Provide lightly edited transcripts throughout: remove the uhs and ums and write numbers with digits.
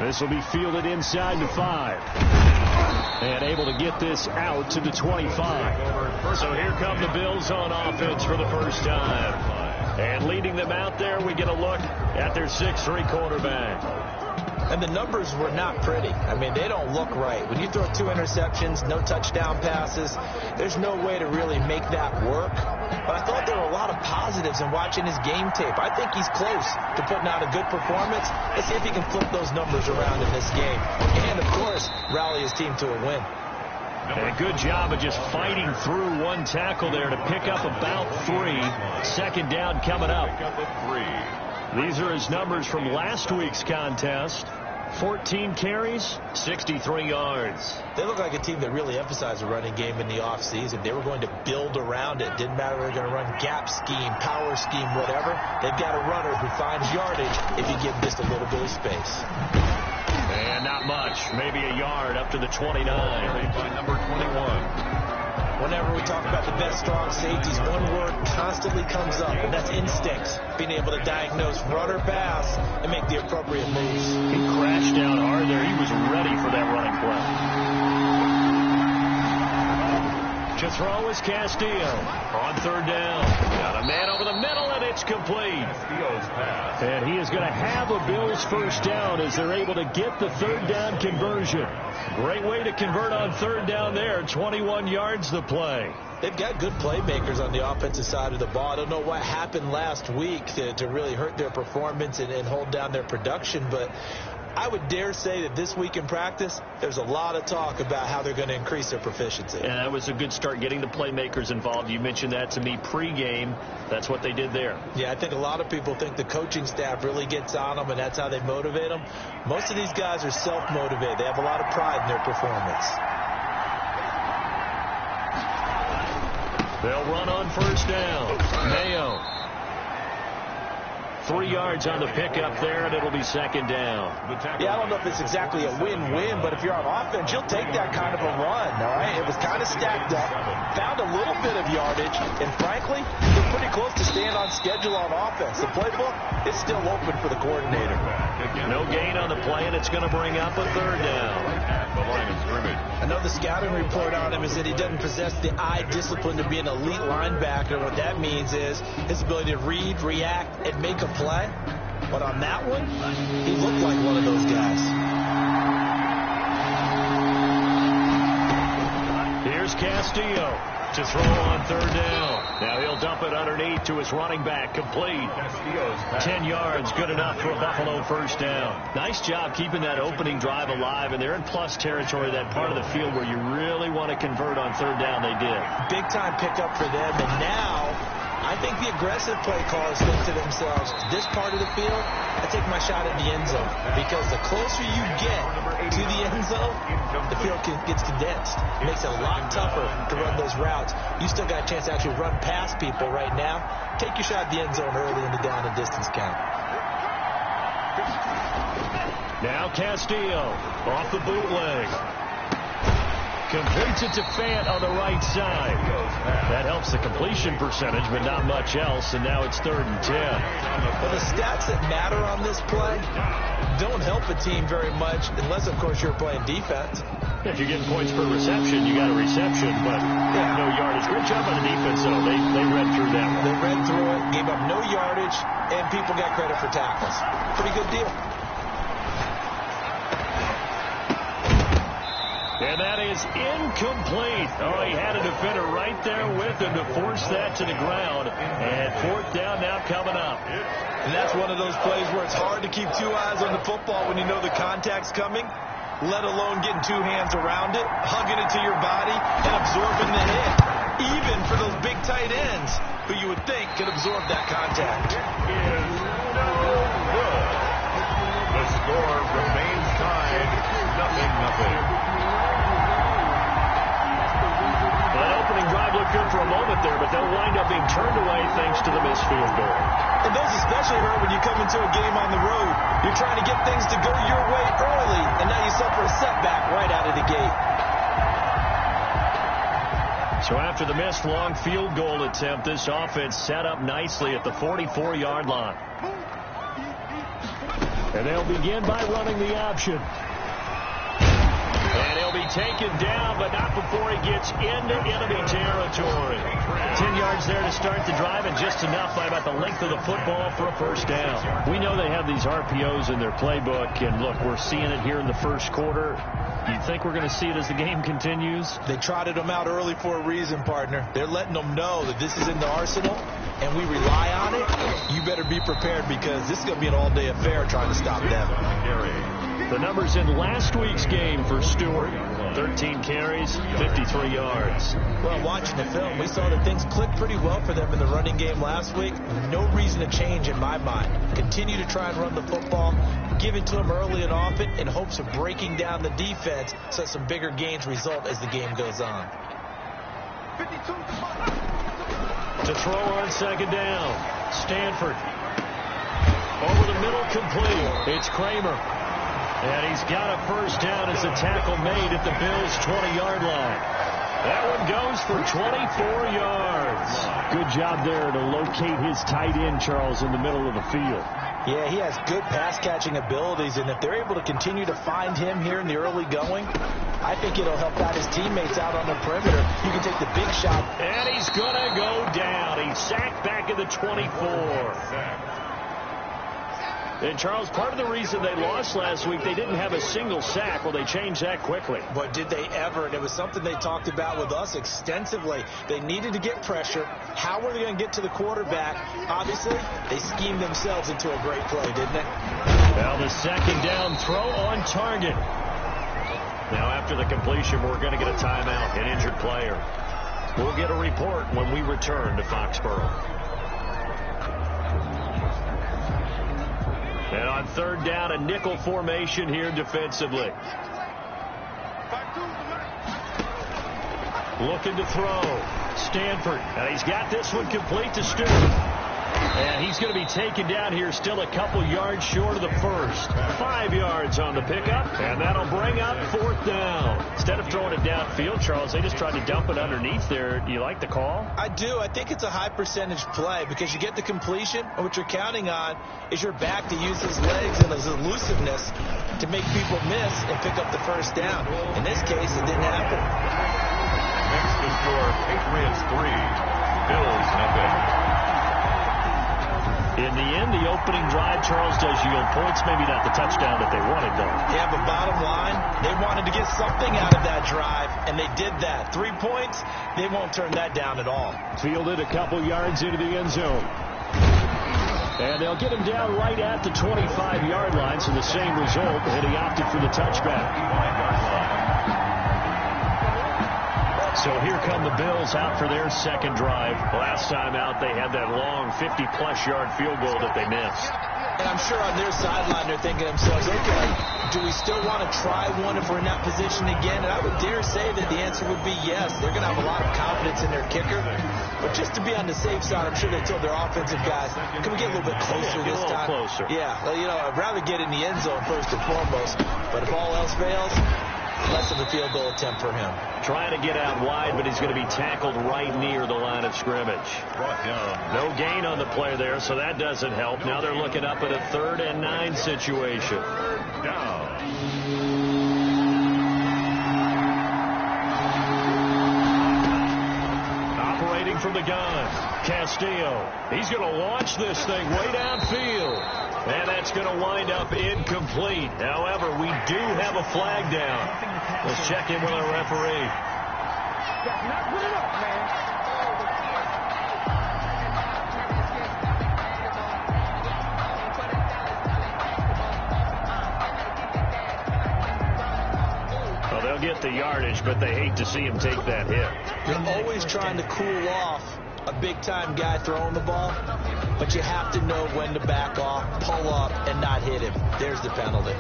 This will be fielded inside the 5. And able to get this out to the 25. So here come the Bills on offense for the first time. And leading them out there, we get a look at their 6'3" quarterback. And the numbers were not pretty. I mean, they don't look right. When you throw 2 interceptions, no touchdown passes, there's no way to really make that work. But I thought there were a lot of positives in watching his game tape. I think he's close to putting out a good performance. Let's see if he can flip those numbers around in this game. And, of course, rally his team to a win. And a good job of just fighting through one tackle there to pick up about 3. Second down coming up. These are his numbers from last week's contest. 14 carries, 63 yards. They look like a team that really emphasized the running game in the offseason. They were going to build around it. Didn't matter if they were going to run gap scheme, power scheme, whatever. They've got a runner who finds yardage if you give him just a little bit of space. And not much, maybe a yard up to the 29. By number 21. Whenever we talk about the best strong safeties, one word constantly comes up, and that's instincts. Being able to diagnose run or pass and make the appropriate moves. He crashed down hard there. He was ready for that running play. To throw is Castillo on third down. Got a man over the middle, and it's complete. And he is going to have a Bills first down as they're able to get the third down conversion. Great way to convert on third down there. 21 yards the play. They've got good playmakers on the offensive side of the ball. I don't know what happened last week to really hurt their performance and hold down their production, but I would dare say that this week in practice, there's a lot of talk about how they're going to increase their proficiency. And that was a good start, getting the playmakers involved. You mentioned that to me pregame. That's what they did there. Yeah, I think a lot of people think the coaching staff really gets on them, and that's how they motivate them. Most of these guys are self-motivated. They have a lot of pride in their performance. They'll run on first down. Mayo. 3 yards on the pickup there, and it'll be second down. Yeah, I don't know if it's exactly a win-win, but if you're on offense, you'll take that kind of a run, all right? It was kind of stacked up, found a little bit of yardage, and frankly, they're pretty close to staying on schedule on offense. The playbook is still open for the coordinator. No gain on the play, and it's going to bring up a third down. I know the scouting report on him is that he doesn't possess the eye discipline to be an elite linebacker. What that means is his ability to read, react, and make a play. But on that one, he looked like one of those guys. Here's Castillo to throw on third down. Now he'll dump it underneath to his running back, complete. 10 yards, good enough for a Buffalo first down. Nice job keeping that opening drive alive, and they're in plus territory, that part of the field where you really want to convert on third down. They did. Big time pickup for them, and now I think the aggressive play callers think to themselves, this part of the field, I take my shot at the end zone. Because the closer you get to the end zone, the field gets condensed. It makes it a lot tougher to run those routes. You still got a chance to actually run past people right now. Take your shot at the end zone early in the down and distance count. Now Castillo off the bootleg. Completes it to Fant on the right side. That helps the completion percentage, but not much else, and now it's 3rd and 10. Well, the stats that matter on this play don't help a team very much, unless, of course, you're playing defense. If you're getting points per reception, you got a reception, but no yardage. Great job on the defense, though. They read through that one. They read through it, gave up no yardage, and people got credit for tackles. Pretty good deal. And that is incomplete. Oh, he had a defender right there with him to force that to the ground. And 4th down now coming up. And that's one of those plays where it's hard to keep 2 eyes on the football when you know the contact's coming, let alone getting 2 hands around it, hugging it to your body, and absorbing the hit. Even for those big tight ends who you would think could absorb that contact. It is no good. The score remains tied, 0-0. That opening drive looked good for a moment there, but they'll wind up being turned away thanks to the missed field goal. And those especially hurt when you come into a game on the road. You're trying to get things to go your way early, and now you suffer a setback right out of the gate. So after the missed long field goal attempt, this offense set up nicely at the 44-yard line. And they'll begin by running the option. And he'll be taken down, but not before he gets into enemy territory. 10 yards there to start the drive, and just enough by about the length of the football for a first down. We know they have these RPOs in their playbook, and look, we're seeing it here in the first quarter. You think we're going to see it as the game continues? They trotted them out early for a reason, partner. They're letting them know that this is in the arsenal, and we rely on it. You better be prepared, because this is going to be an all-day affair trying to stop them. The numbers in last week's game for Stewart: 13 carries, 53 yards. Well, watching the film, we saw that things clicked pretty well for them in the running game last week. No reason to change in my mind. Continue to try and run the football, give it to them early and often in hopes of breaking down the defense so some bigger gains result as the game goes on. To throw on second down, Stanford. Over the middle, complete. It's Kramer. And he's got a first down as a tackle made at the Bills' 20-yard line. That one goes for 24 yards. Good job there to locate his tight end, Charles, in the middle of the field. Yeah, he has good pass-catching abilities, and if they're able to continue to find him here in the early going, I think it'll help out his teammates out on the perimeter. You can take the big shot. And he's going to go down. He's sacked back at the 24. And, Charles, part of the reason they lost last week, they didn't have a single sack. Well, they changed that quickly. But did they ever? And it was something they talked about with us extensively. They needed to get pressure. How were they going to get to the quarterback? Obviously, they schemed themselves into a great play, didn't they? Well, the second down throw on target. Now, after the completion, we're going to get a timeout, an injured player. We'll get a report when we return to Foxborough. And on third down, a nickel formation here defensively. Looking to throw. Stanford. And he's got this one complete to Stewart. And he's going to be taken down here, still a couple yards short of the first. 5 yards on the pickup, and that'll bring up fourth down. Instead of throwing it downfield, Charles, they just tried to dump it underneath there. Do you like the call? I do. I think it's a high percentage play because you get the completion, and what you're counting on is your back to use his legs and his elusiveness to make people miss and pick up the first down. In this case, it didn't happen. Next to score, Patriots 3, Bills nothing. In the end, the opening drive, Charles, does yield points. Maybe not the touchdown that they wanted, though. Yeah, but bottom line, they wanted to get something out of that drive, and they did that. 3 points, they won't turn that down at all. Fielded a couple yards into the end zone. And they'll get him down right at the 25-yard line, so the same result, and he opted for the touchback. So here come the Bills out for their second drive. Last time out, they had that long 50-plus yard field goal that they missed. And I'm sure on their sideline, they're thinking to themselves, okay, do we still want to try one if we're in that position again? And I would dare say that the answer would be yes. They're going to have a lot of confidence in their kicker. But just to be on the safe side, I'm sure they told their offensive guys, can we get a little bit closer this time? Closer. Yeah, well, you know, I'd rather get in the end zone first and foremost. But if all else fails, less of a field goal attempt for him. Trying to get out wide, but he's going to be tackled right near the line of scrimmage. No gain on the play there, so that doesn't help. Now they're looking up at a 3rd and 9 situation. Third down. Operating from the gun, Castillo. He's going to launch this thing way downfield. And that's going to wind up incomplete. However, we do have a flag down. Let's check in with our referee. That's not good enough, man. Well, they'll get the yardage, but they hate to see him take that hit. You're always trying to cool off a big-time guy throwing the ball, but you have to know when to back off, pull up, and not hit him. There's the penalty.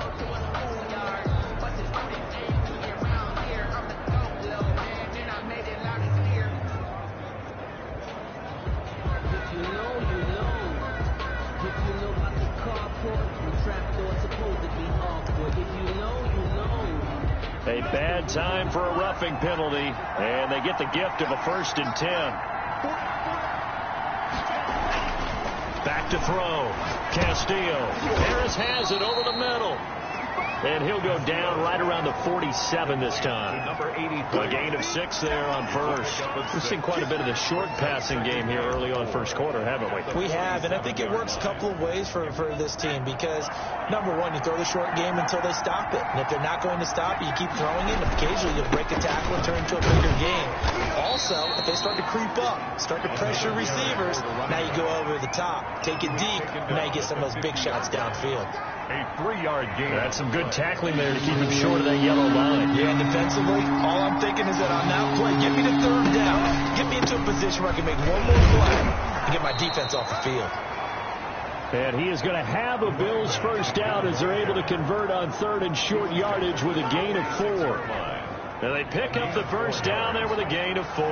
A bad time for a roughing penalty, and they get the gift of a 1st and 10. Back back to throw. Castillo. Harris has it over the middle. And he'll go down right around the 47 this time. A gain of 6 there on first. We've seen quite a bit of the short passing game here early on first quarter, haven't we? We have, and I think it works a couple of ways for this team because, number one, you throw the short game until they stop it. And if they're not going to stop it, you keep throwing it. And occasionally you'll break a tackle and turn into a bigger game. Also, if they start to creep up, start to pressure receivers, now you go over the top, take it deep, and now you get some of those big shots downfield. A 3-yard gain. That's some good tackling there to keep him short of that yellow line. Yeah, and defensively, all I'm thinking is that on that play, get me to third down. Get me into a position where I can make one more play and get my defense off the field. And he is going to have a Bills first down as they're able to convert on third and short yardage with a gain of 4. And they pick up the first down there with a gain of 4.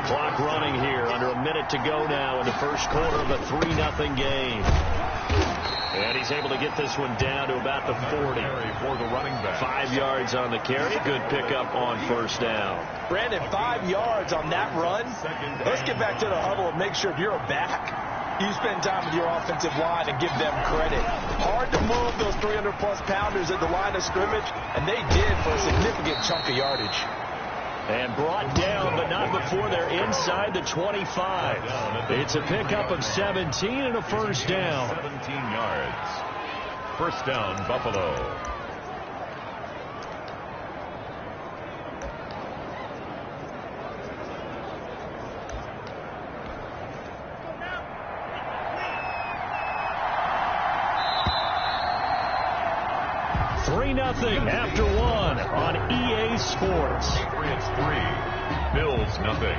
Clock running here under a minute to go now in the first quarter of a 3-0 game. And he's able to get this one down to about the 40. For the running back. 5 yards on the carry. Good pickup on first down. Brandon, 5 yards on that run. Let's get back to the huddle and make sure if you're a back, you spend time with your offensive line and give them credit. Hard to move those 300-plus pounders at the line of scrimmage, and they did for a significant chunk of yardage. And brought down, but not before they're inside the 25. It's a pickup of 17 and a first down. 17 yards. First down, Buffalo. Nothing after 1 on EA Sports. Patriots 3, Bills nothing.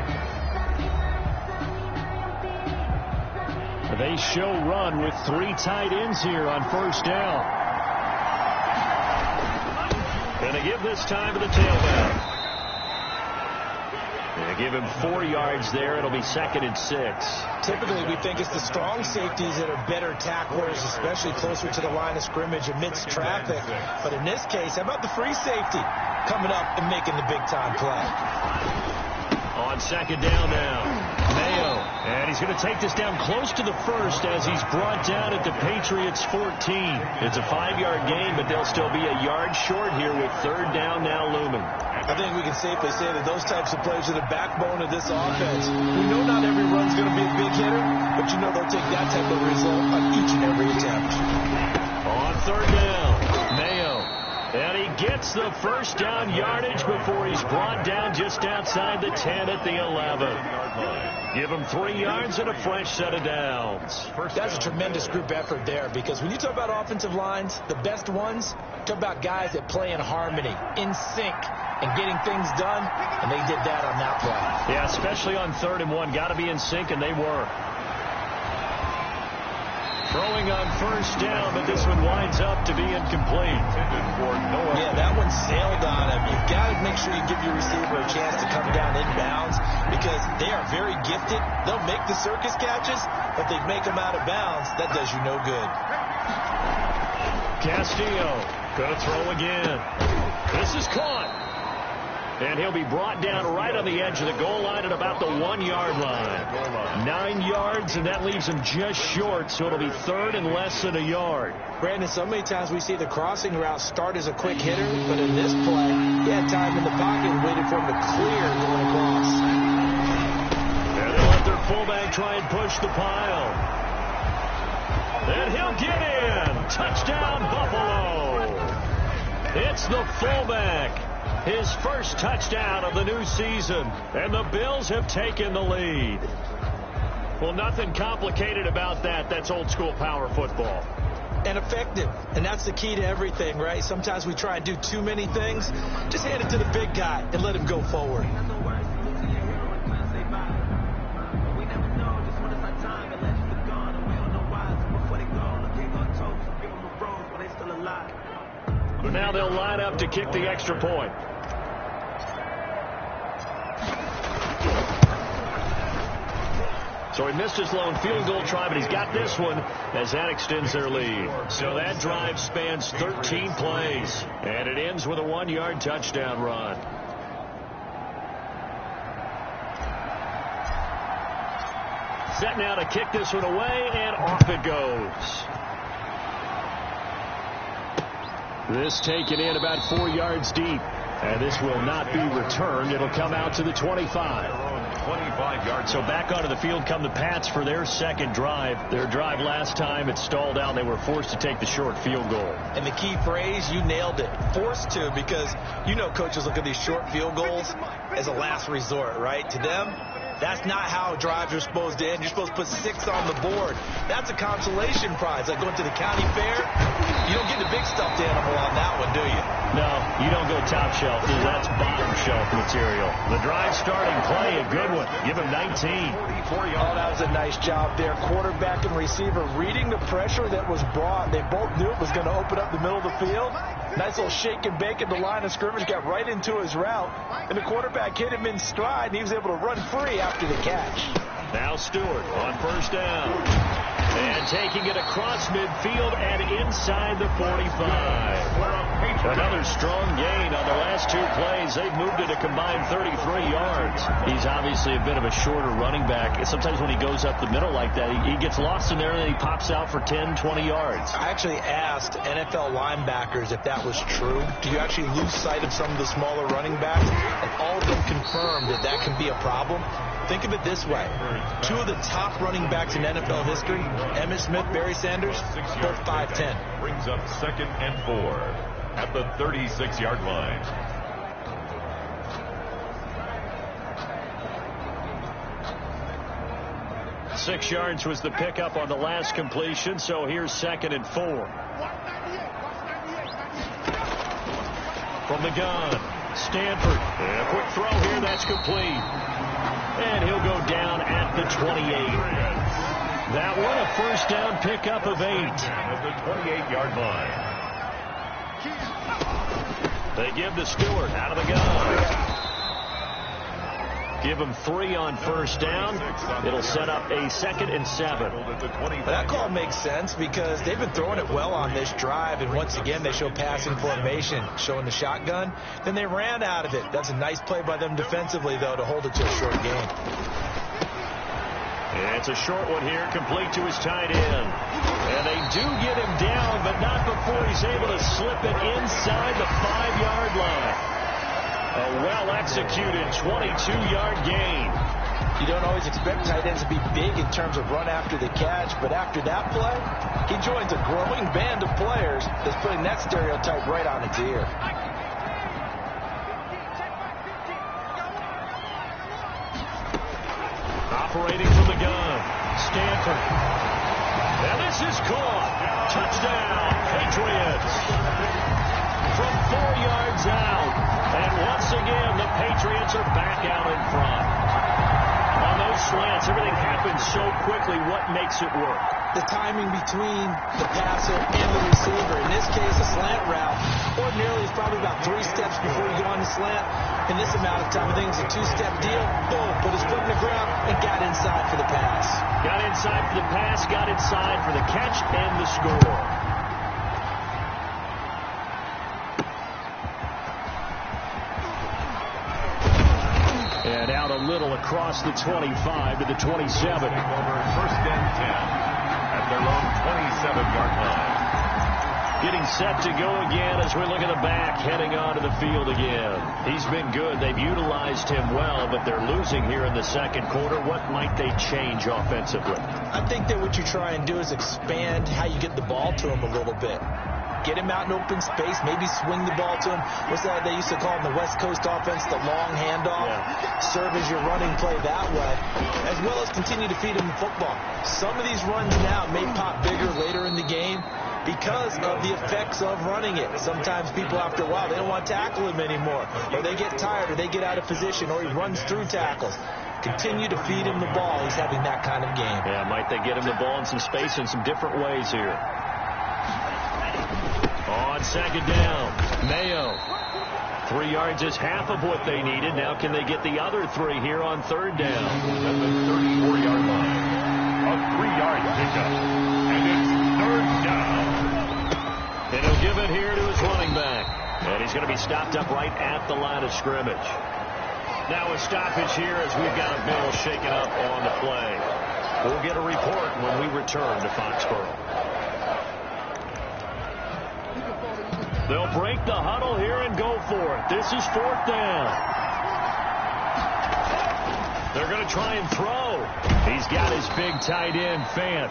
They show run with 3 tight ends here on first down. And they give this time to the tailback. They give him 4 yards there. It'll be 2nd and 6. Typically, we think it's the strong safeties that are better tacklers, especially closer to the line of scrimmage amidst traffic. But in this case, how about the free safety coming up and making the big-time play? On 2nd down now, Mayo. And he's going to take this down close to the first as he's brought down at the Patriots 14. It's a 5-yard gain, but they'll still be a yard short here with 3rd down now looming. I think we can safely say that those types of plays are the backbone of this offense. We know not every run's going to be a big hitter, but you know they'll take that type of result on each and every attempt. On 3rd down, Mayo. And he gets the first down yardage before he's brought down just outside the 10 at the 11. Give him 3 yards and a fresh set of downs. That's a tremendous group effort there because when you talk about offensive lines, the best ones, talk about guys that play in harmony, in sync, and getting things done, and they did that on that play. Yeah, especially on 3rd and 1. Got to be in sync, and they were. Throwing on first down, but this one winds up to be incomplete. Yeah, that one sailed on him. You've got to make sure you give your receiver a chance to come down inbounds because they are very gifted. They'll make the circus catches, but they make them out of bounds. That does you no good. Castillo going to throw again. This is caught. And he'll be brought down right on the edge of the goal line at about the 1-yard line. 9 yards, and that leaves him just short, so it'll be 3rd and less than a yard. Brandon, so many times we see the crossing route start as a quick hitter, but in this play, he had time in the pocket and waited for him to clear going across. And they'll let their fullback try and push the pile. And he'll get in. Touchdown, Buffalo. It's the fullback. His first touchdown of the new season, and the Bills have taken the lead. Well, nothing complicated about that. That's old-school power football. And effective, and that's the key to everything, right? Sometimes we try and do too many things. Just hand it to the big guy and let him go forward. Now they'll line up to kick the extra point. So he missed his lone field goal try, but he's got this one as that extends their lead. So that drive spans 13 plays, and it ends with a 1-yard touchdown run. Set now to kick this one away, and off it goes. This taken in about 4 yards deep. And this will not be returned. It'll come out to the 25. 25 yards. So back onto the field come the Pats for their second drive. Their drive last time, it stalled out. They were forced to take the short field goal. And the key phrase, you nailed it. Forced to, because you know coaches look at these short field goals as a last resort, right? To them, that's not how drives are supposed to end. You're supposed to put 6 on the board. That's a consolation prize. Like going to the county fair, you don't get the big stuffed animal on that one, do you? No, you don't go top shelf. That's bottom shelf material. The drive starting play, a good one. Give him 19. Oh, that was a nice job there. Quarterback and receiver reading the pressure that was brought. They both knew it was going to open up the middle of the field. Nice little shake and bake at the line of scrimmage, got right into his route. And the quarterback hit him in stride, and he was able to run free after the catch. Now Stewart on first down. And taking it across midfield and inside the 45. Another strong gain on the last 2 plays. They've moved it a combined 33 yards. He's obviously a bit of a shorter running back. Sometimes when he goes up the middle like that, he gets lost in there and then he pops out for 10, 20 yards. I actually asked NFL linebackers if that was true. Do you actually lose sight of some of the smaller running backs? And all of them confirmed that that can be a problem. Think of it this way. 2 of the top running backs in NFL history, Emmitt Smith, Barry Sanders, both 5'10". Brings up 2nd and 4 at the 36-yard line. Six yards was the pickup on the last completion, so here's 2nd and 4. From the gun, Stanford. And a quick throw here, that's complete. And he'll go down at the 28. That one, a first down pickup of 8. At the 28-yard line. They give to Stewart out of the gun. Give him 3 on first down. It'll set up a 2nd and 7. That call makes sense because they've been throwing it well on this drive, and once again they show passing formation, showing the shotgun. Then they ran out of it. That's a nice play by them defensively, though, to hold it to a short game. And it's a short one here, complete to his tight end. And they do get him down, but not before he's able to slip it inside the 5-yard line. A well-executed 22-yard gain. You don't always expect tight ends to be big in terms of run after the catch, but after that play, he joins a growing band of players that's putting that stereotype right on its ear. Operating from the gun, Stanford. And this is caught. Touchdown, Patriots. From 4 yards out. And once again, the Patriots are back out in front. On those slants, everything happens so quickly. What makes it work? The timing between the passer and the receiver. In this case, a slant route. Ordinarily, it's probably about 3 steps before you go on the slant. In this amount of time, I think it's a 2-step deal. Boom, put his foot in the ground and got inside for the pass. Got inside for the pass, got inside for the catch and the score. And out a little across the 25 to the 27. Over 1st and 10 at their own 27-yard line. Getting set to go again as we look at the back, heading onto the field again. He's been good. They've utilized him well, but they're losing here in the second quarter. What might they change offensively? I think that what you try and do is expand how you get the ball to him a little bit. Get him out in open space, maybe swing the ball to him. What's that they used to call in the West Coast offense, the long handoff? Yeah. Serve as your running play that way, as well as continue to feed him the football. Some of these runs now may pop bigger later in the game because of the effects of running it. Sometimes people, after a while, they don't want to tackle him anymore, or they get tired, or they get out of position, or he runs through tackles. Continue to feed him the ball. He's having that kind of game. Yeah, might they get him the ball in some space in some different ways here. On second down, Mayo. 3 yards is half of what they needed. Now can they get the other 3 here on third down? At the 34-yard line. A 3-yard pickup. And it's third down. And he'll give it here to his running back. And he's going to be stopped up right at the line of scrimmage. Now a stoppage here as we've got a middle shaken up on the play. We'll get a report when we return to Foxborough. They'll break the huddle here and go for it. This is 4th down. They're going to try and throw. He's got his big tight end, Fant.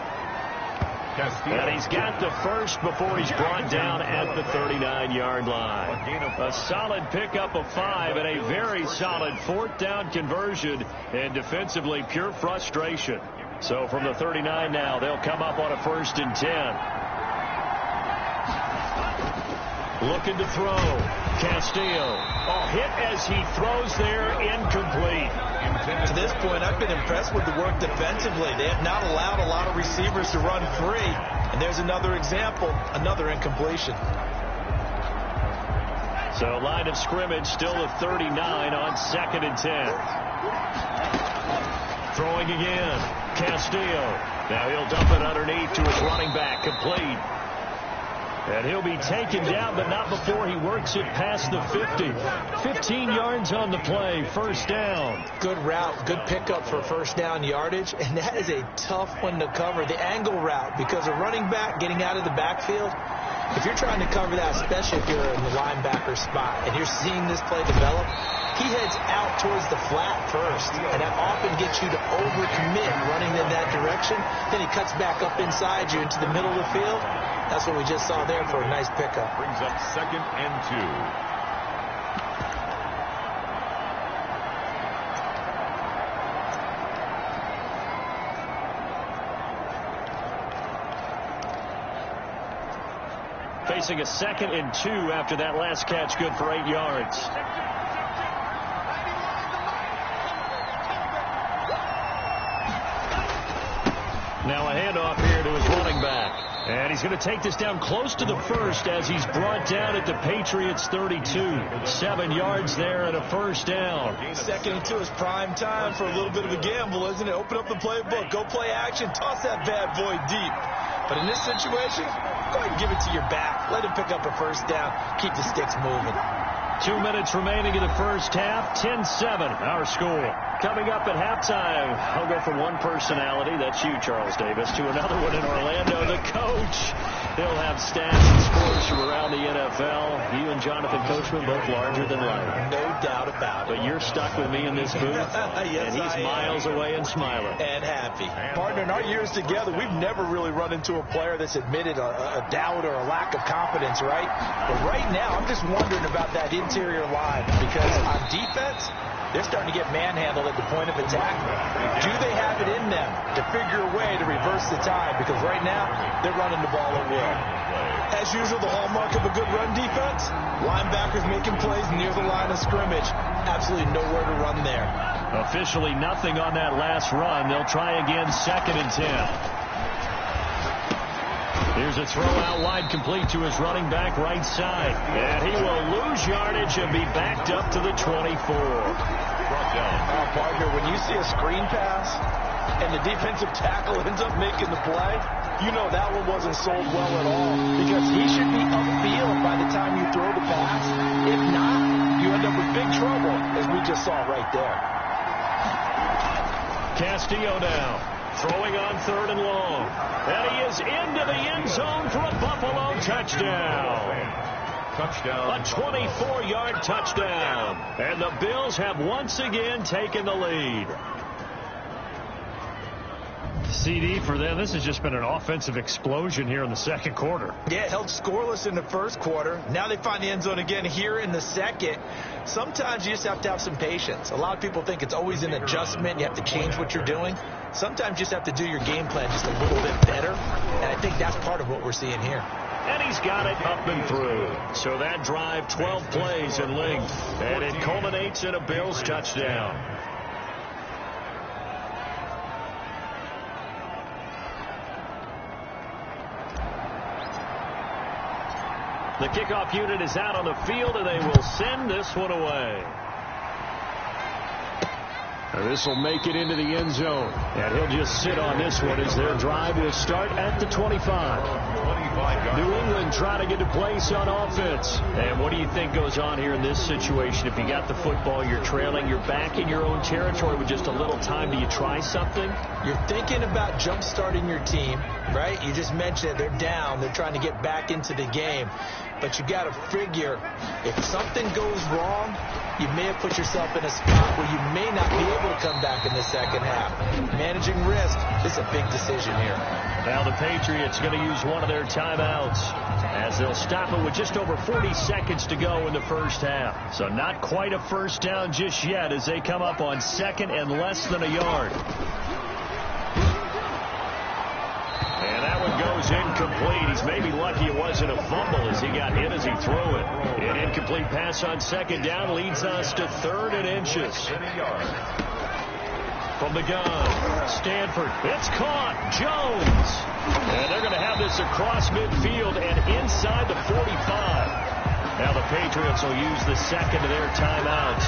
And he's got the first before he's brought down at the 39-yard line. A solid pickup of 5 and a very solid 4th down conversion, and defensively pure frustration. So from the 39 now, they'll come up on a 1st and 10. Looking to throw. Castillo. Hit as he throws there, incomplete. To this point, I've been impressed with the work defensively. They have not allowed a lot of receivers to run free. And there's another example, another incompletion. So line of scrimmage still at 39 on 2nd and 10. Throwing again. Castillo. Now he'll dump it underneath to his running back, complete. And he'll be taken down, but not before he works it past the 50. 15 yards on the play, 1st down. Good route, good pickup for 1st down yardage, and that is a tough one to cover. The angle route, because a running back getting out of the backfield, if you're trying to cover that, especially if you're in the linebacker spot, and you're seeing this play develop, he heads out towards the flat first, and that often gets you to overcommit running in that direction. Then he cuts back up inside you into the middle of the field. That's what we just saw there for a nice pickup. Brings up 2nd and 2. Facing a 2nd and 2 after that last catch, good for 8 yards. Now a handoff here to his running back. And he's going to take this down close to the 1st as he's brought down at the Patriots 32. 7 yards there and a 1st down. 2nd and 2 is prime time for a little bit of a gamble, isn't it? Open up the playbook, go play action, toss that bad boy deep. But in this situation, go ahead and give it to your back. Let him pick up a 1st down. Keep the sticks moving. 2 minutes remaining in the 1st half. 10-7 our score. Coming up at halftime, I'll go from one personality, that's you, Charles Davis, to another one in Orlando, the coach. He'll have stats and scores from around the NFL. You and Jonathan Coachman both larger than life. No doubt about it. But you're stuck with me in this booth, yes, and he's miles away and smiling. And happy. Partner, in our years together, we've never really run into a player that's admitted a doubt or a lack of confidence, right? But right now, I'm just wondering about that interior line, because on defense, they're starting to get manhandled at the point of attack. Do they have it in them to figure a way to reverse the tide? Because right now, they're running the ball at will. As usual, the hallmark of a good run defense, linebackers making plays near the line of scrimmage. Absolutely nowhere to run there. Officially nothing on that last run. They'll try again, 2nd and 10. Here's a throw out wide, complete to his running back right side. And he will lose yardage and be backed up to the 24. Partner, when you see a screen pass and the defensive tackle ends up making the play, you know that one wasn't sold well at all, because he should be upfield by the time you throw the pass. If not, you end up with big trouble, as we just saw right there. Castillo now. Throwing on 3rd and long. And he is into the end zone for a Buffalo touchdown. A 24-yard touchdown. And the Bills have once again taken the lead. CD for them. This has just been an offensive explosion here in the 2nd quarter. Yeah, held scoreless in the 1st quarter. Now they find the end zone again here in the 2nd. Sometimes you just have to have some patience. A lot of people think it's always an adjustment. You have to change what you're doing. Sometimes you just have to do your game plan just a little bit better. And I think that's part of what we're seeing here. And he's got it up and through. So that drive, 12 plays in length. And it culminates in a Bills touchdown. The kickoff unit is out on the field, and they will send this one away. This will make it into the end zone. And he'll just sit on this one as their drive will start at the 25. New England trying to get to place on offense. And what do you think goes on here in this situation? If you got the football, you're trailing, you're back in your own territory with just a little time. Do you try something? You're thinking about jump-starting your team, right? You just mentioned it. They're down. They're trying to get back into the game. But you got to figure, if something goes wrong, you may have put yourself in a spot where you may not be able to come back in the second half. Managing risk is a big decision here. Now the Patriots going to use one of their timeouts as they'll stop it with just over 40 seconds to go in the first half. So not quite a first down just yet as they come up on second and less than a yard. And that one goes incomplete. He's maybe lucky it wasn't a fumble as he got hit as he threw it. An incomplete pass on second down leads us to third and inches. From the gun, Stanford. It's caught. Jones. And they're going to have this across midfield and inside the 45. Now the Patriots will use the second of their timeouts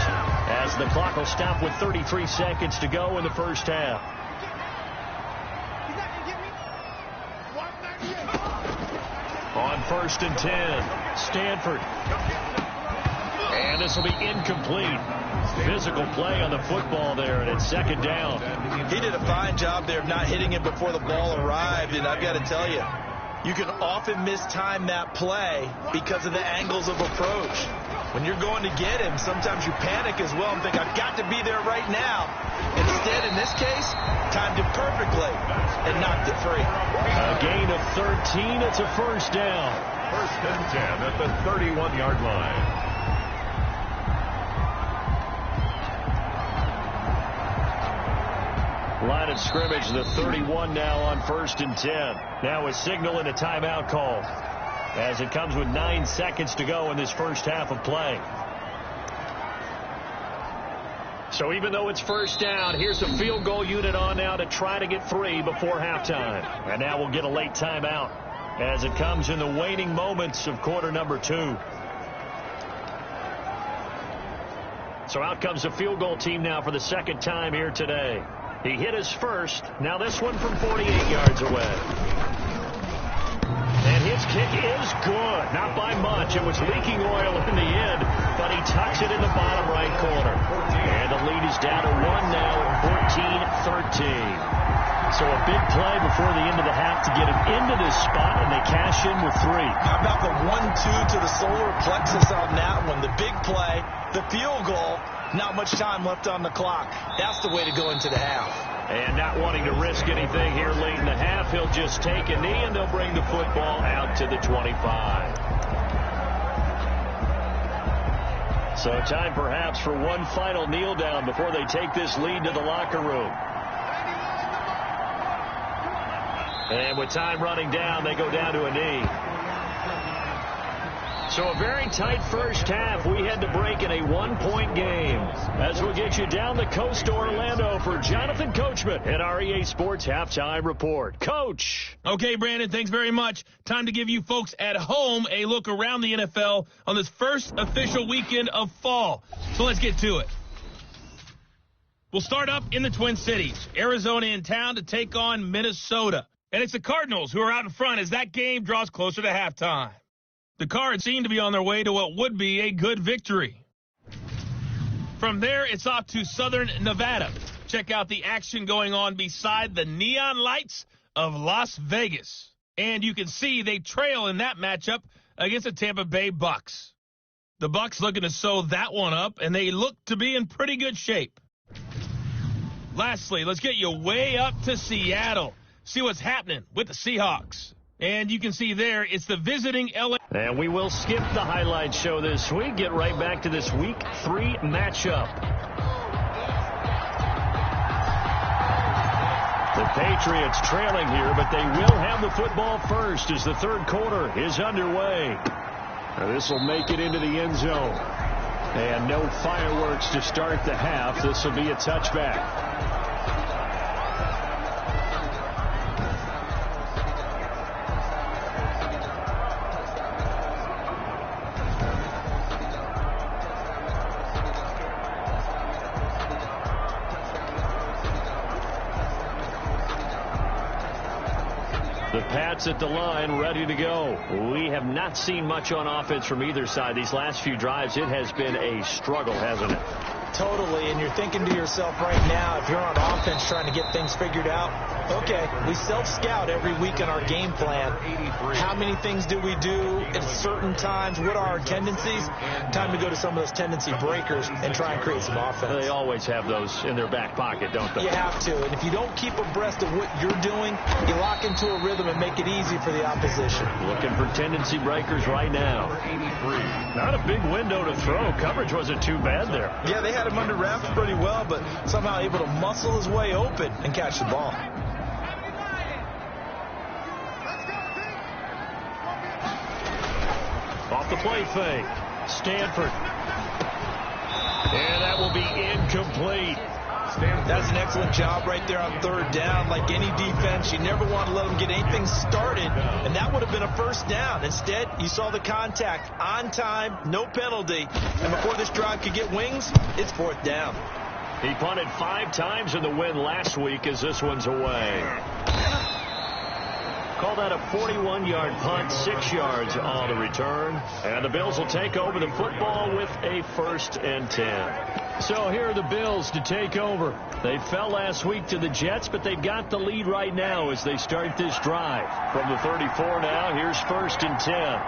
as the clock will stop with 33 seconds to go in the first half. On 1st and 10, Stanford. And this will be incomplete. Physical play on the football there, and it's second down. He did a fine job there of not hitting it before the ball arrived, and I've got to tell you, you can often mistime that play because of the angles of approach. When you're going to get him, sometimes you panic as well and think, I've got to be there right now. Instead, in this case, timed it perfectly and knocked it free. A gain of 13. It's a first down. 1st and 10 at the 31-yard line. Line of scrimmage, the 31 now on 1st and 10. Now a signal and a timeout call as it comes with 9 seconds to go in this first half of play. So even though it's first down, here's a field goal unit on now to try to get 3 before halftime. And now we'll get a late timeout as it comes in the waning moments of quarter number 2. So out comes the field goal team now for the second time here today. He hit his first. Now this one from 48 yards away. And his kick is good. Not by much. It was leaking oil in the end, but he tucks it in the bottom right corner. And the lead is down to 1 now at 14-13. So a big play before the end of the half to get him into this spot, and they cash in with 3. How about the 1-2 to the solar plexus on that one? The big play, the field goal. Not much time left on the clock. That's the way to go into the half. And not wanting to risk anything here late in the half, he'll just take a knee, and they'll bring the football out to the 25. So time perhaps for one final kneel down before they take this lead to the locker room. And with time running down, they go down to a knee. So a very tight first half. We had to break in a 1-point game. As we'll get you down the coast to Orlando for Jonathan Coachman at our EA Sports Halftime Report. Coach. Okay, Brandon, thanks very much. Time to give you folks at home a look around the NFL on this first official weekend of fall. So let's get to it. We'll start up in the Twin Cities. Arizona in town to take on Minnesota. And it's the Cardinals who are out in front as that game draws closer to halftime. The Cards seem to be on their way to what would be a good victory. From there, it's off to Southern Nevada. Check out the action going on beside the neon lights of Las Vegas. And you can see they trail in that matchup against the Tampa Bay Bucks. The Bucks looking to sew that one up, and they look to be in pretty good shape. Lastly, let's get you way up to Seattle. See what's happening with the Seahawks. And you can see there, it's the visiting LA. And we will skip the highlight show this week. Get right back to this Week 3 matchup. The Patriots trailing here, but they will have the football first as the third quarter is underway. Now this will make it into the end zone. And no fireworks to start the half. This will be a touchback. The The Pats at the line, ready to go. We have not seen much on offense from either side. These last few drives, it has been a struggle, hasn't it? Totally, and you're thinking to yourself right now, if you're on offense trying to get things figured out, okay, we self-scout every week in our game plan. How many things do we do at certain times? What are our tendencies? Time to go to some of those tendency breakers and try and create some offense. They always have those in their back pocket, don't they? You have to, and if you don't keep abreast of what you're doing, you lock into a rhythm and make it easy for the opposition. Looking for tendency breakers right now. 83. Not a big window to throw. Coverage wasn't too bad there. Yeah, they had him under wraps pretty well, but somehow able to muscle his way open and catch the ball. Off the play fake. Stanford. And that will be incomplete. That's an excellent job right there on third down. Like any defense, you never want to let them get anything started, and that would have been a first down. Instead, you saw the contact on time, no penalty, and before this drive could get wings, it's fourth down. He punted 5 times in the win last week as this one's away. Call that a 41-yard punt, 6 yards on the return. And the Bills will take over the football with a 1st and 10. So here are the Bills to take over. They fell last week to the Jets, but they've got the lead right now as they start this drive. From the 34 now, here's 1st and 10.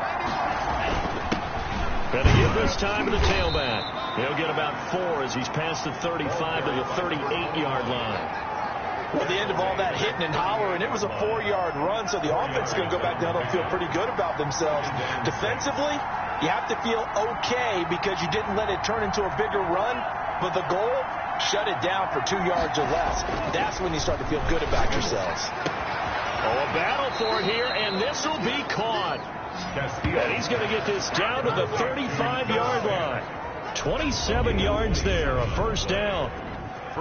Going to give this time to the tailback. He'll get about 4 as he's past the 35 to the 38-yard line. Well, the end of all that hitting and hollering, it was a 4-yard run, so the offense is going to go back down and feel pretty good about themselves. Defensively, you have to feel okay because you didn't let it turn into a bigger run, but the goal, shut it down for 2 yards or less. That's when you start to feel good about yourselves. Oh, a battle for it here, and this will be caught. And he's going to get this down to the 35-yard line. 27 yards there, a 1st down.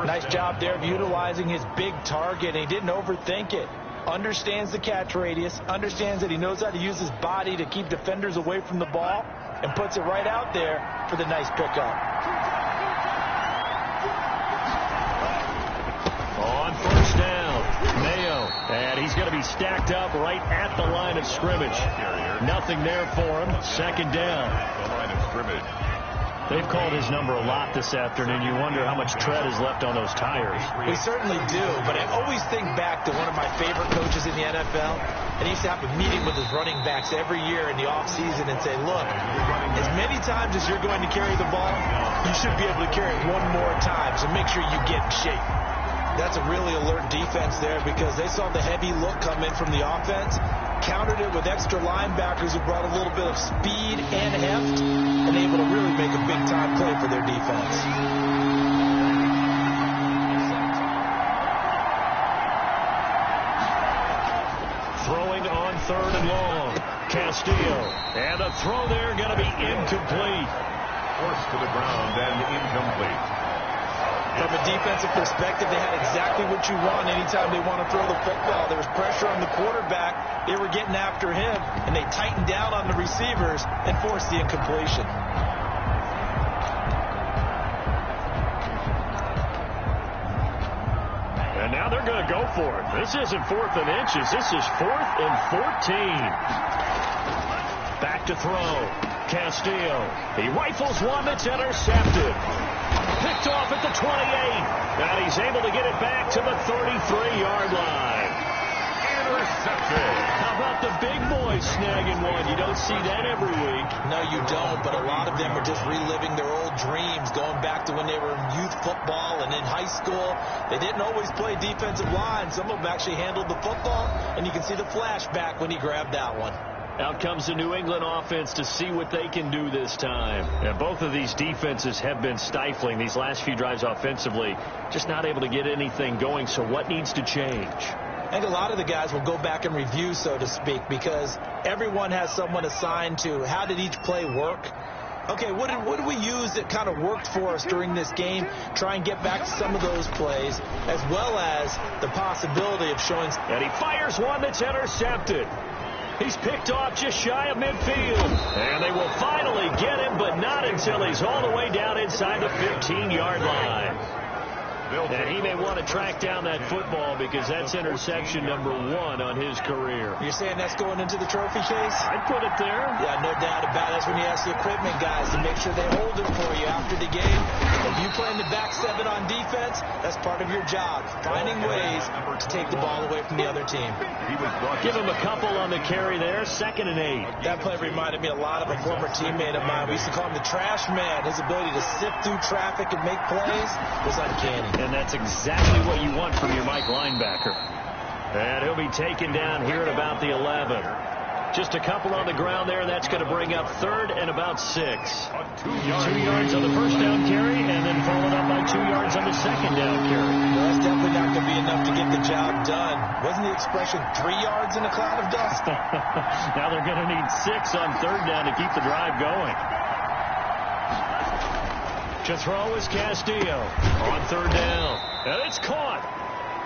Nice job there of utilizing his big target. He didn't overthink it. Understands the catch radius. Understands that he knows how to use his body to keep defenders away from the ball. And puts it right out there for the nice pickup. On 1st down, Mayo. And he's going to be stacked up right at the line of scrimmage. Nothing there for him. 2nd down. The line of scrimmage. They've called his number a lot this afternoon. You wonder how much tread is left on those tires. We certainly do, but I always think back to one of my favorite coaches in the NFL, and he used to have a meeting with his running backs every year in the offseason and say, look, as many times as you're going to carry the ball, you should be able to carry it one more time, so make sure you get in shape. That's a really alert defense there because they saw the heavy look come in from the offense, countered it with extra linebackers who brought a little bit of speed and heft, and able to really make a big-time play for their defense. Throwing on 3rd and long. Castillo. And a throw there going to be incomplete. Forced to the ground and incomplete. From a defensive perspective, they had exactly what you want anytime they want to throw the football. There was pressure on the quarterback. They were getting after him, and they tightened down on the receivers and forced the incompletion. And now they're going to go for it. This isn't 4th and inches. This is 4th and 14. Back to throw. Castillo. He rifles one that's intercepted. Picked off at the 28. And he's able to get it back to the 33-yard line. Intercepted. How about the big boys snagging one? You don't see that every week. No, you don't, but a lot of them are just reliving their old dreams, going back to when they were in youth football and in high school. They didn't always play defensive line. Some of them actually handled the football, and you can see the flashback when he grabbed that one. Out comes the New England offense to see what they can do this time. And both of these defenses have been stifling these last few drives offensively. Just not able to get anything going, so what needs to change? I think a lot of the guys will go back and review, so to speak, because everyone has someone assigned to how did each play work. Okay, what did we use that kind of worked for us during this game? Try and get back to some of those plays, as well as the possibility of showing. And he fires one that's intercepted. He's picked off just shy of midfield. And they will finally get him, but not until he's all the way down inside the 15-yard line. And he may want to track down that football because that's interception number 1 on his career. You're saying that's going into the trophy case? I'd put it there. Yeah, no doubt about it. That's when you ask the equipment guys to make sure they hold it for you after the game. If you play in the back 7 on defense, that's part of your job, finding ways to take the ball away from the other team. Give him a couple on the carry there, 2nd and 8. That play reminded me a lot of a former teammate of mine. We used to call him the trash man. His ability to sift through traffic and make plays was uncanny. And that's exactly what you want from your Mike linebacker. And he'll be taken down here at about the 11. Just a couple on the ground there. That's going to bring up 3rd and about 6. 2 yards on the first down carry, and then followed up by 2 yards on the second down carry. Well, that's definitely not going to be enough to get the job done. Wasn't the expression 3 yards in a cloud of dust? Now they're going to need 6 on 3rd down to keep the drive going. To throw is Castillo on 3rd down. And it's caught.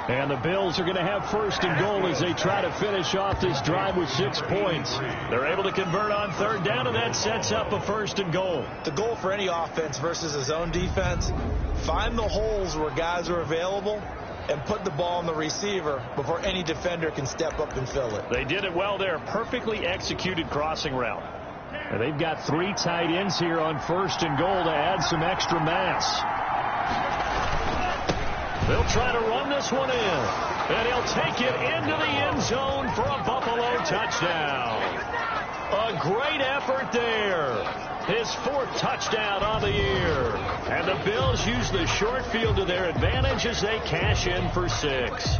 And the Bills are going to have 1st and goal as they try to finish off this drive with 6 points. They're able to convert on 3rd down, and that sets up a 1st and goal. The goal for any offense versus a zone defense, find the holes where guys are available and put the ball on the receiver before any defender can step up and fill it. They did it well there. Perfectly executed crossing route. And they've got 3 tight ends here on 1st and goal to add some extra mass. They'll try to run this one in. And he'll take it into the end zone for a Buffalo touchdown. A great effort there. His 4th touchdown on the year. And the Bills use the short field to their advantage as they cash in for 6.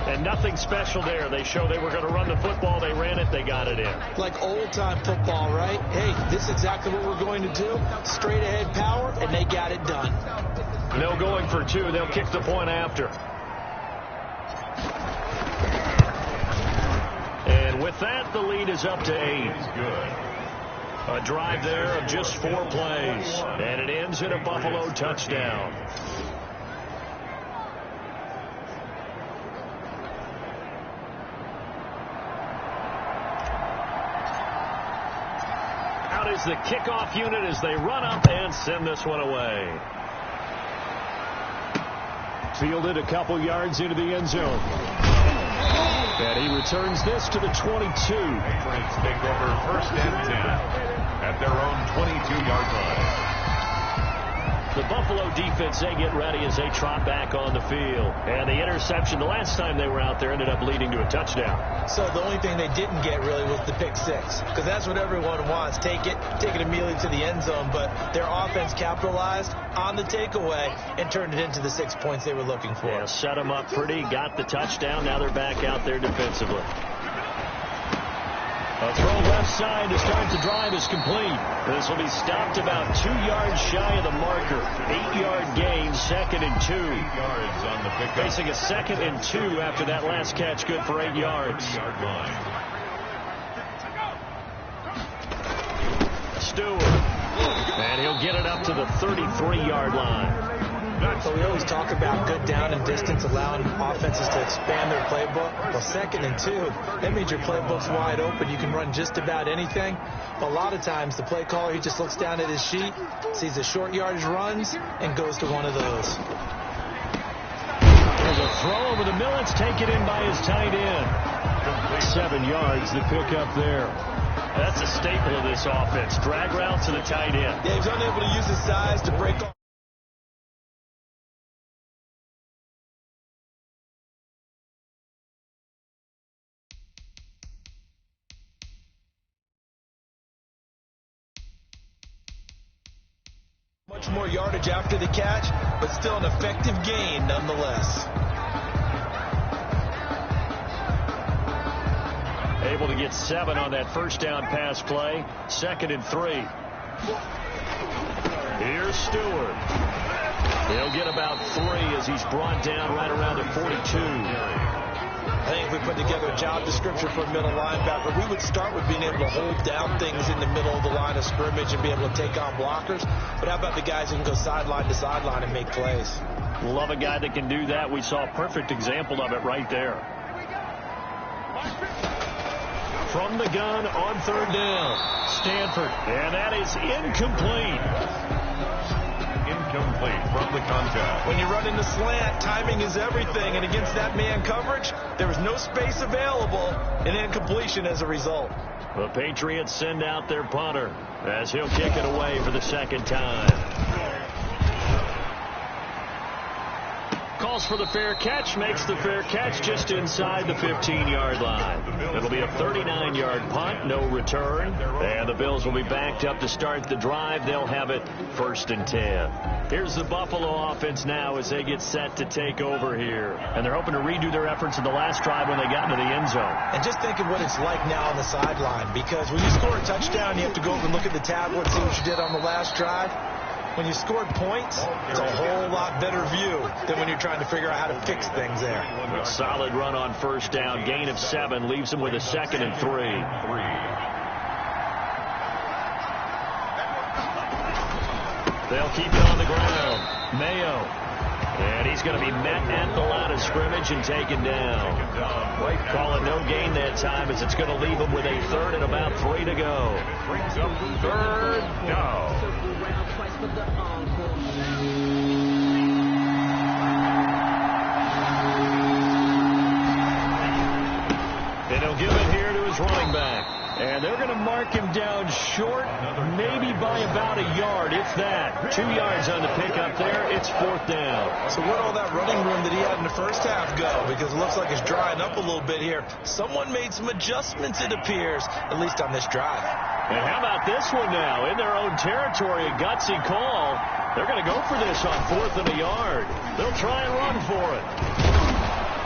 And nothing special there. They show they were going to run the football. They ran it. They got it in. Like old-time football, right? Hey, this is exactly what we're going to do. Straight ahead power, and they got it done. No going for 2. They'll kick the point after. And with that, the lead is up to 8. A drive there of just 4 plays. And it ends in a Buffalo touchdown. Out is the kickoff unit as they run up and send this one away. Fielded a couple yards into the end zone. And he returns this to the 22. Patriots take over 1st and 10 at their own 22-yard line. The Buffalo defense, they get ready as they trot back on the field. And the interception the last time they were out there ended up leading to a touchdown. So the only thing they didn't get really was the pick 6. Because that's what everyone wants. Take it immediately to the end zone. But their offense capitalized on the takeaway and turned it into the 6 points they were looking for. Yeah, set them up pretty, got the touchdown. Now they're back out there defensively. A throw left side to start the drive is complete. This will be stopped about 2 yards shy of the marker. 8-yard gain, 2nd and 2. 8 yards on the pickup. Facing a 2nd and 2 after that last catch, good for 8 yards. 8-yard line. Stewart. And he'll get it up to the 33-yard line. So we always talk about good down and distance, allowing offenses to expand their playbook. Well, 2nd and 2, that means your playbook's wide open. You can run just about anything. But a lot of times, the play caller, he just looks down at his sheet, sees the short yardage runs, and goes to one of those. There's a throw over the middle. It's taken in by his tight end. 7 yards, the pickup there. That's a staple of this offense. Drag routes to the tight end. Yeah, he's unable to use his size to break off. Much more yardage after the catch, but still an effective gain nonetheless. Able to get 7 on that first down pass play. 2nd and 3. Here's Stewart. He'll get about 3 as he's brought down right around the 42. I think if we put together a job description for a middle linebacker, we would start with being able to hold down things in the middle of the line of scrimmage and be able to take on blockers. But how about the guys who can go sideline to sideline and make plays? Love a guy that can do that. We saw a perfect example of it right there. From the gun on 3rd down, Stanford. And that is incomplete. incomplete from the contact. When you run into slant, timing is everything, and against that man coverage, there was no space available, and incompletion as a result. The Patriots send out their punter as he'll kick it away for the second time. Calls for the fair catch, makes the fair catch just inside the 15-yard line. It'll be a 39-yard punt, no return. And the Bills will be backed up to start the drive. They'll have it 1st and 10. Here's the Buffalo offense now as they get set to take over here. And they're hoping to redo their efforts in the last drive when they got into the end zone. And just think of what it's like now on the sideline, because when you score a touchdown, you have to go over and look at the tablet and see what you did on the last drive. When you scored points, it's a whole lot better view than when you're trying to figure out how to fix things there. A solid run on 1st down. Gain of 7 leaves them with a 2nd and 3. They'll keep it on the ground. Mayo. And he's going to be met at the line of scrimmage and taken down. Call it no gain that time as it's going to leave him with a 3rd and about 3 to go. Brings up 3rd down. And he'll give it here to his running back. And they're going to mark him down short, maybe by about a yard, if that. 2 yards on the pickup there. It's 4th down. So where'd all that running room that he had in the first half go? Because it looks like it's drying up a little bit here. Someone made some adjustments, it appears, at least on this drive. And how about this one now? In their own territory, a gutsy call. They're going to go for this on 4th and a yard. They'll try and run for it.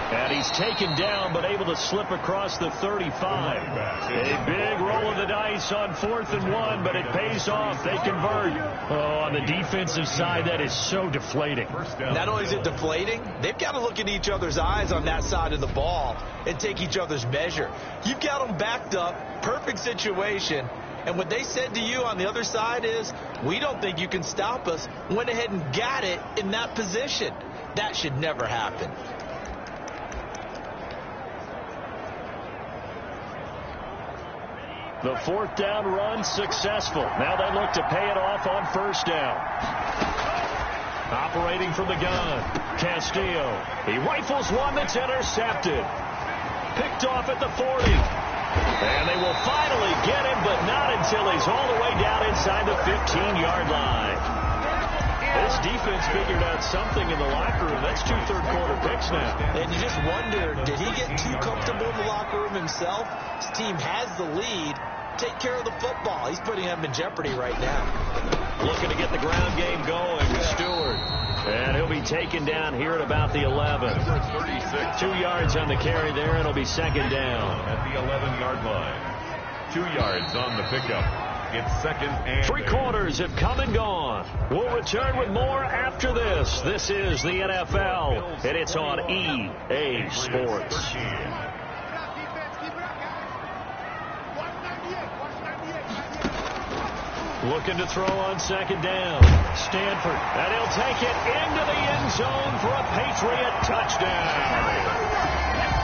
And he's taken down, but able to slip across the 35. A big roll of the dice on 4th and 1, but it pays off. They convert. Oh, on the defensive side, that is so deflating. Not only is it deflating, they've got to look in each other's eyes on that side of the ball and take each other's measure. You've got them backed up, perfect situation. And what they said to you on the other side is, we don't think you can stop us. Went ahead and got it in that position. That should never happen. The 4th down run successful. Now they look to pay it off on 1st down. Operating from the gun, Castillo. He rifles one that's intercepted. Picked off at the 40. And they will finally get him, but not until he's all the way down inside the 15-yard line. This defense figured out something in the locker room. That's 2 third-quarter picks now. And you just wonder, did he get too comfortable in the locker room himself? His team has the lead. Take care of the football. He's putting them in jeopardy right now. Looking to get the ground game going with Stewart. And he'll be taken down here at about the 11. 36. 2 yards on the carry there, and it'll be 2nd down. At the 11-yard line. 2 yards on the pickup. It's 2nd and 3 quarters have come and gone. We'll return with more after this. This is the NFL, and it's on EA Sports. Looking to throw on 2nd down. Stanford, and he'll take it into the end zone for a Patriot touchdown.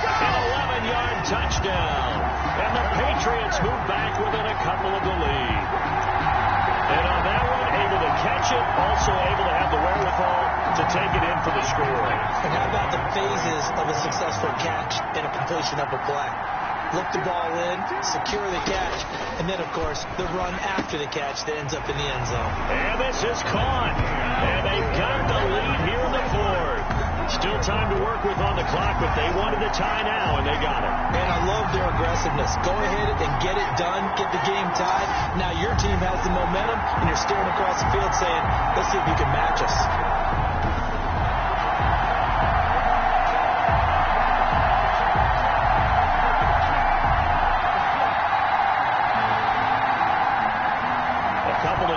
An 11-yard touchdown. And the Patriots move back within a couple of the lead. And on that one, able to catch it, also able to have the wherewithal to take it in for the score. And how about the phases of a successful catch and a completion of a play? Look the ball in, secure the catch, and then, of course, the run after the catch that ends up in the end zone. And this is caught. And they've got the lead here in the 4th. Still time to work with on the clock, but they wanted the tie now, and they got it. And I love their aggressiveness. Go ahead and get it done, get the game tied. Now your team has the momentum, and you're staring across the field saying, let's see if you can match us.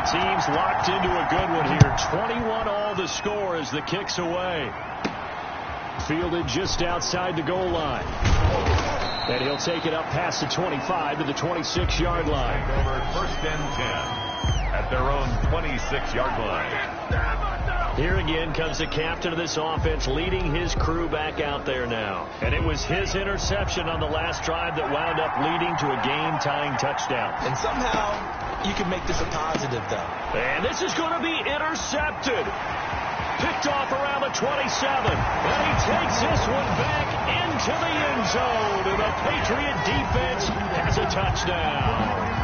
Teams locked into a good one here. 21 all the score as the kick's away. Fielded just outside the goal line. And he'll take it up past the 25 to the 26-yard line. Over 1st and 10 at their own 26-yard line. Here again comes the captain of this offense leading his crew back out there now. And it was his interception on the last drive that wound up leading to a game-tying touchdown. And somehow you can make this a positive, though. And this is going to be intercepted. 27. And he takes this one back into the end zone. And the Patriot defense has a touchdown.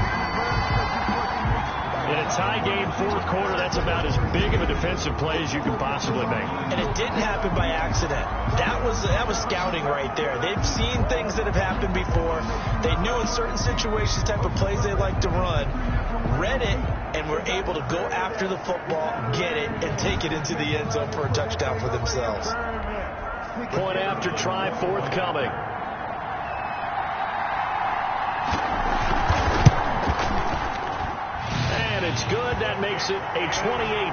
In a tie game, fourth quarter, that's about as big of a defensive play as you can possibly make. And it didn't happen by accident. That was scouting right there. They've seen things that have happened before. They knew in certain situations type of plays they like to run, read it, and were able to go after the football, get it, and take it into the end zone for a touchdown for themselves. Point after try forthcoming. It's good. That makes it a 28-21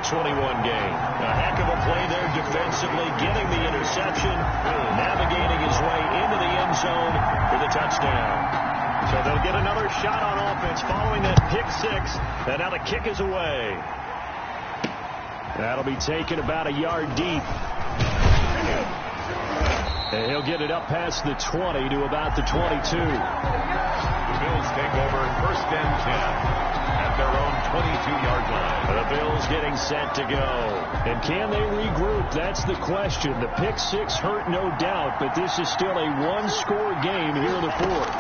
game. A heck of a play there defensively, getting the interception, navigating his way into the end zone for the touchdown. So they'll get another shot on offense following that pick six, and now the kick is away. That'll be taken about a yard deep. And he'll get it up past the 20 to about the 22. The Bills take over first and 10. Their own 22-yard line. The Bills getting set to go. And can they regroup? That's the question. The pick six hurt, no doubt, but this is still a one-score game here in the fourth.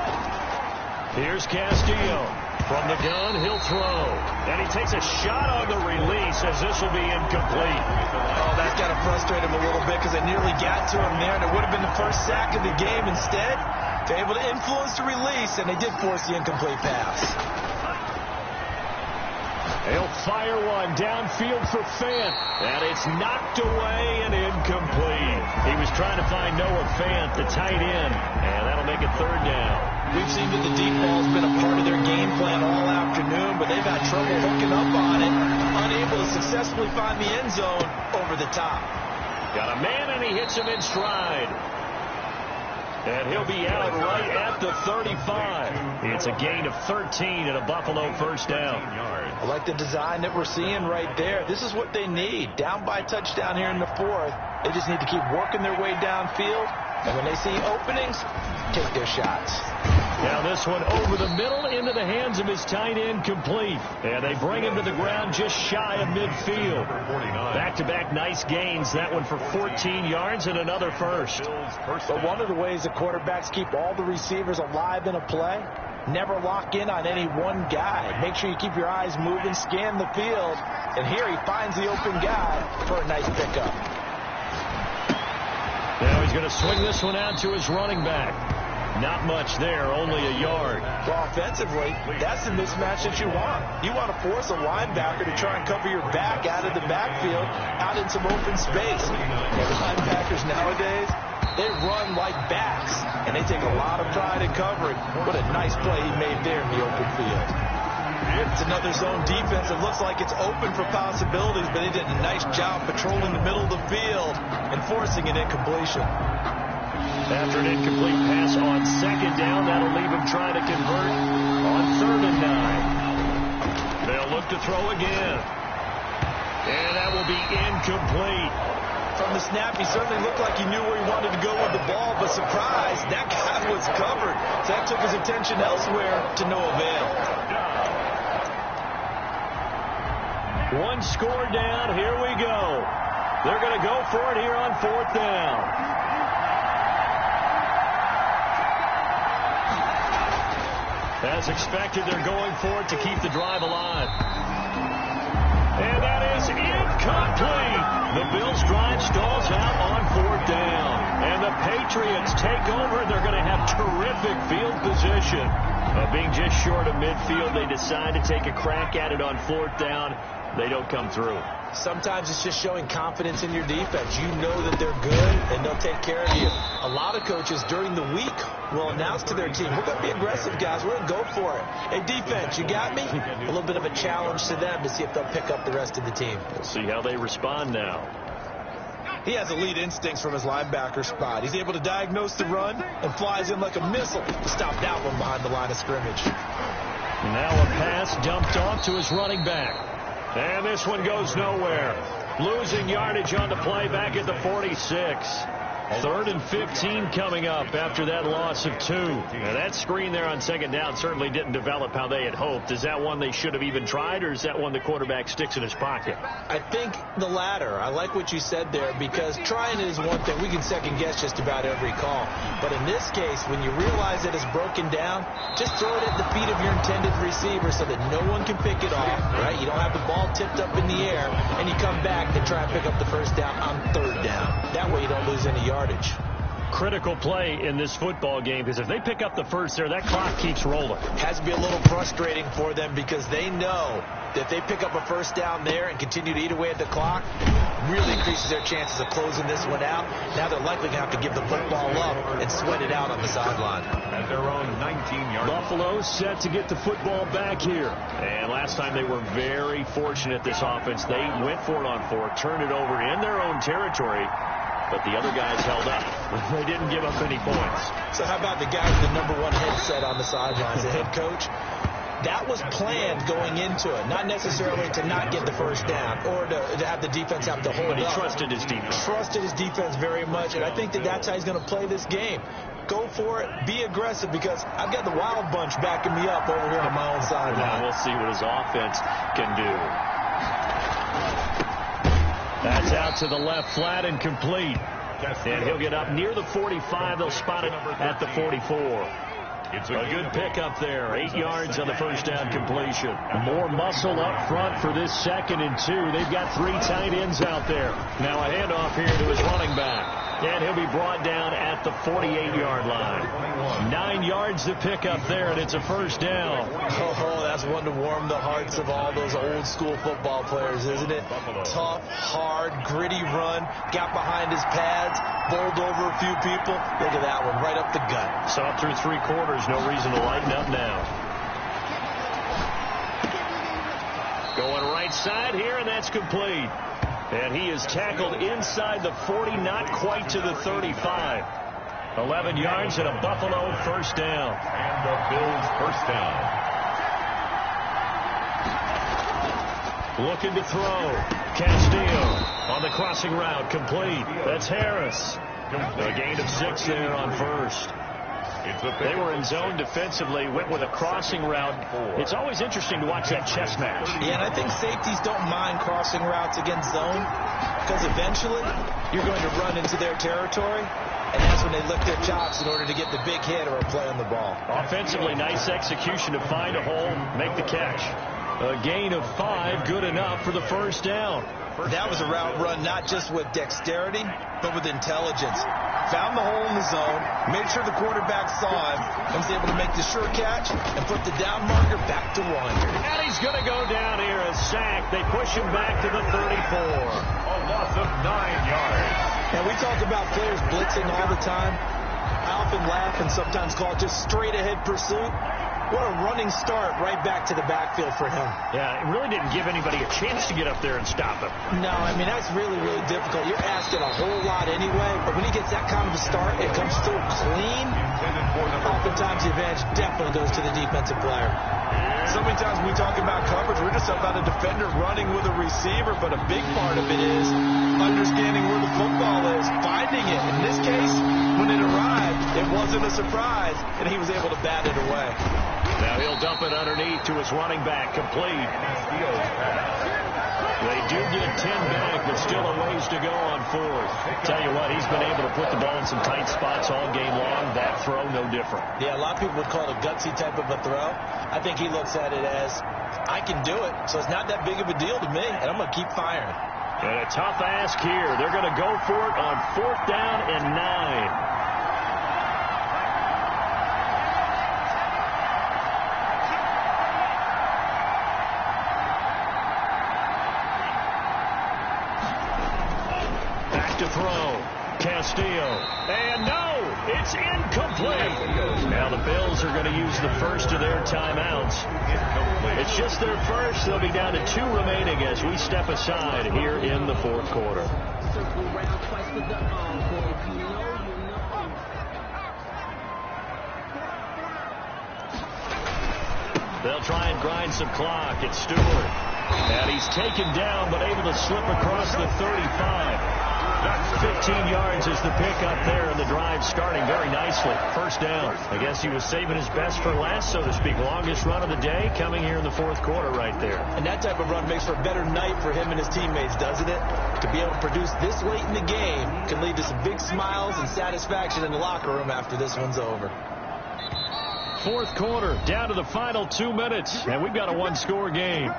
Here's Castillo. From the gun, he'll throw. And he takes a shot on the release as this will be incomplete. Oh, that's got to frustrate him a little bit because they nearly got to him there, and it would have been the first sack of the game. Instead, they're able to influence the release, and they did force the incomplete pass. He'll fire one downfield for Fant, and it's knocked away and incomplete. He was trying to find Noah Fant, the tight end, and that'll make it third down. We've seen that the deep ball's been a part of their game plan all afternoon, but they've had trouble hooking up on it, unable to successfully find the end zone over the top. Got a man, and he hits him in stride. And he'll be out right at the 35. It's a gain of 13 and a Buffalo first down. I like the design that we're seeing right there. This is what they need. Down by a touchdown here in the fourth. They just need to keep working their way downfield. And when they see openings, take their shots. Now this one over the middle into the hands of his tight end, complete. And they bring him to the ground just shy of midfield. Back-to-back nice gains. That one for 14 yards and another first. But one of the ways the quarterbacks keep all the receivers alive in a play, never lock in on any one guy. Make sure you keep your eyes moving, scan the field. And here he finds the open guy for a nice pickup. Now he's going to swing this one out to his running back. Not much there, only a yard. Well, offensively, that's the mismatch that you want. You want to force a linebacker to try and cover your back out of the backfield, out in some open space. The linebackers nowadays, they run like backs, and they take a lot of pride in covering. What a nice play he made there in the open field. It's another zone defense. It looks like it's open for possibilities, but they did a nice job patrolling the middle of the field and forcing an incompletion. After an incomplete pass on second down, that'll leave him trying to convert on 3rd and 9. They'll look to throw again. And that will be incomplete. From the snap, he certainly looked like he knew where he wanted to go with the ball, but surprise, that guy was covered. So that took his attention elsewhere to no avail. One score down. Here we go. They're going to go for it here on 4th down. As expected, they're going for it to keep the drive alive. And that is incomplete. The Bills' drive stalls out on 4th down. And the Patriots take over. They're going to have terrific field position. Being just short of midfield, they decide to take a crack at it on 4th down. They don't come through. Sometimes it's just showing confidence in your defense. You know that they're good, and they'll take care of you. A lot of coaches during the week will announce to their team, we're going to be aggressive, guys. We're going to go for it. Hey, defense, you got me? A little bit of a challenge to them to see if they'll pick up the rest of the team. We'll see how they respond now. He has elite instincts from his linebacker spot. He's able to diagnose the run and flies in like a missile to stop that one behind the line of scrimmage. Now a pass dumped off to his running back. And this one goes nowhere. Losing yardage on the play back at the 46. 3rd and 15 coming up after that loss of 2. Now, that screen there on second down certainly didn't develop how they had hoped. Is that one they should have even tried, or is that one the quarterback sticks in his pocket? I think the latter. I like what you said there, because trying it is one thing. We can second-guess just about every call. But in this case, when you realize that it's broken down, just throw it at the feet of your intended receiver so that no one can pick it off, right? You don't have the ball tipped up in the air, and you come back and try and pick up the first down on 3rd down. That way you don't lose any yardage. Critical play in this football game, because if they pick up the first there, that clock keeps rolling. Has to be a little frustrating for them, because they know that if they pick up a first down there and continue to eat away at the clock, really increases their chances of closing this one out. Now they're likely going to have to give the football up and sweat it out on the sideline. At their own 19-yard. Buffalo set to get the football back here. And last time they were very fortunate, this offense. They went for it on 4, turned it over in their own territory, but the other guys held up. They didn't give up any points. So how about the guy with the #1 headset on the sidelines, the head coach? That was planned going into it, not necessarily to not get the first down or to have the defense have to hold But he up. trusted his defense. Trusted his defense very much, and I think that that's how he's going to play this game. Go for it. Be aggressive, because I've got the wild bunch backing me up over here on my own sideline. Now we'll see what his offense can do. That's out to the left, flat and complete. And he'll get up near the 45. They'll spot it at the 44. It's a good pickup there. 8 yards on the first down completion. More muscle up front for this 2nd and 2. They've got 3 tight ends out there. Now a handoff here to his running back. And he'll be brought down at the 48-yard line. 9 yards to pick up there, and it's a first down. Oh, that's one to warm the hearts of all those old-school football players, isn't it? Tough, hard, gritty run. Got behind his pads, bowled over a few people. Look at that one, right up the gut. Saw through 3 quarters. No reason to lighten up now. Going right side here, and that's complete. And he is tackled inside the 40, not quite to the 35. 11 yards and a Buffalo first down. And the Bills first down. Looking to throw. Castillo on the crossing route, complete. That's Harris. A gain of 6 there on first. They were in zone defensively, went with a crossing route. It's always interesting to watch that chess match. Yeah, and I think safeties don't mind crossing routes against zone, because eventually you're going to run into their territory, and that's when they lick their chops in order to get the big hit or a play on the ball. Offensively, nice execution to find a hole, make the catch. A gain of 5, good enough for the first down. That was a route run not just with dexterity, but with intelligence. Found the hole in the zone, made sure the quarterback saw him, and was able to make the sure catch and put the down marker back to 1. And he's going to go down here, a sack. They push him back to the 34. A loss of 9 yards. And we talk about players blitzing all the time. I often laugh and sometimes call it just straight ahead pursuit. What a running start right back to the backfield for him. Yeah, it really didn't give anybody a chance to get up there and stop him. No, I mean, that's really, really difficult. You're asking a whole lot anyway, but when he gets that kind of a start, it comes so clean. Oftentimes the advantage definitely goes to the defensive player. So many times when we talk about coverage, we're just talking about a defender running with a receiver, but a big part of it is understanding where the football is, finding it. In this case, when it arrived, it wasn't a surprise, and he was able to bat it away. Now he'll dump it underneath to his running back, complete. They do get 10 back, but still a ways to go on 4th. Tell you what, he's been able to put the ball in some tight spots all game long. That throw, no different. Yeah, a lot of people would call it a gutsy type of a throw. I think he looks at it as, I can do it, so it's not that big of a deal to me, and I'm going to keep firing. And a tough ask here. They're going to go for it on 4th down and 9. To throw. Castillo. And no, it's incomplete. Now the Bills are going to use the first of their timeouts. It's just their first. They'll be down to 2 remaining as we step aside here in the 4th quarter. They'll try and grind some clock. It's Stewart. And he's taken down but able to slip across the 35. That's 15 yards is the pickup there, and the drive starting very nicely. First down. I guess he was saving his best for last, so to speak. Longest run of the day coming here in the fourth quarter right there. And that type of run makes for a better night for him and his teammates, doesn't it? To be able to produce this late in the game can lead to some big smiles and satisfaction in the locker room after this one's over. Fourth quarter, down to the final 2 minutes, and we've got a one-score game.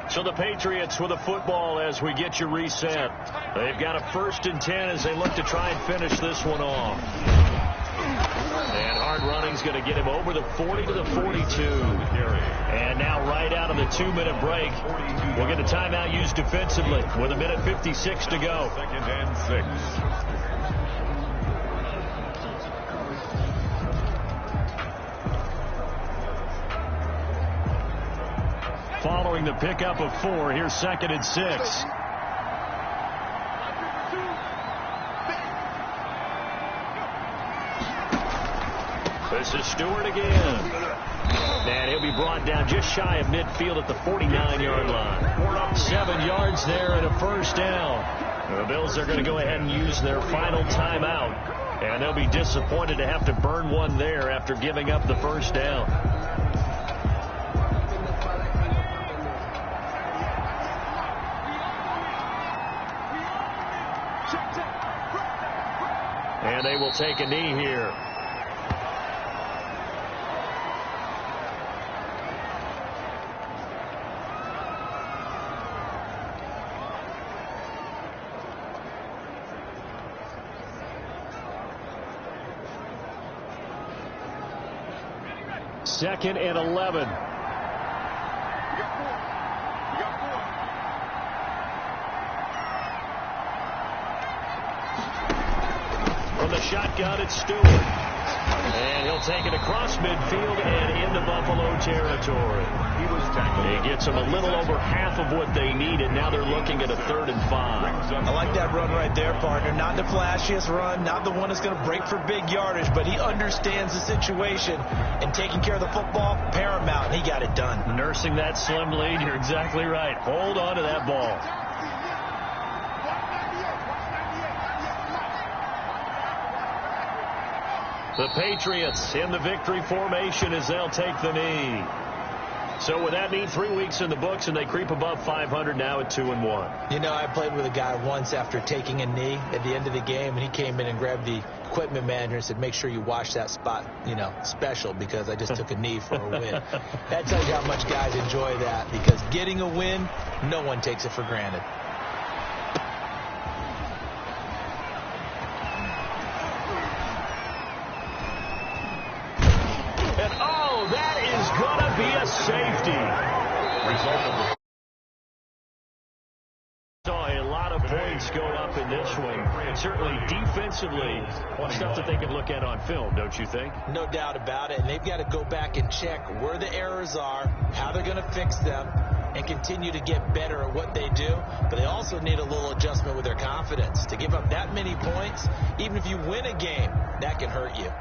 So the Patriots with a football as we get you reset. They've got a 1st and 10 as they look to try and finish this one off. And hard running's going to get him over the 40 to the 42. And now right out of the 2-minute break, we'll get a timeout used defensively with 1:56 to go. 2nd and 6. Following the pickup of 4, here's 2nd and 6. This is Stewart again. And he'll be brought down just shy of midfield at the 49-yard line. 7 yards there and a first down. The Bills are going to go ahead and use their final timeout. And they'll be disappointed to have to burn one there after giving up the first down. And they will take a knee here. Second and 11. From the shotgun, it's Stewart. And he'll take it across midfield and into Buffalo territory. He gets them a little over half of what they needed. Now they're looking at a 3rd and 5. I like that run right there, partner. Not the flashiest run, not the one that's going to break for big yardage, but he understands the situation, and taking care of the football, paramount, and he got it done. Nursing that slim lead, you're exactly right. Hold on to that ball. The Patriots in the victory formation as they'll take the knee. So with that knee, 3 weeks in the books, and they creep above 500 now at 2-1. You know, I played with a guy once after taking a knee at the end of the game, and he came in and grabbed the equipment manager and said, make sure you wash that spot, you know, special, because I just took a knee for a win. That tells you how much guys enjoy that, because getting a win, no one takes it for granted. Safety. Saw a lot of points go up in this one. And certainly defensively, stuff that they can look at on film, don't you think? No doubt about it. And they've got to go back and check where the errors are, how they're going to fix them, and continue to get better at what they do. But they also need a little adjustment with their confidence. To give up that many points, even if you win a game, that can hurt you.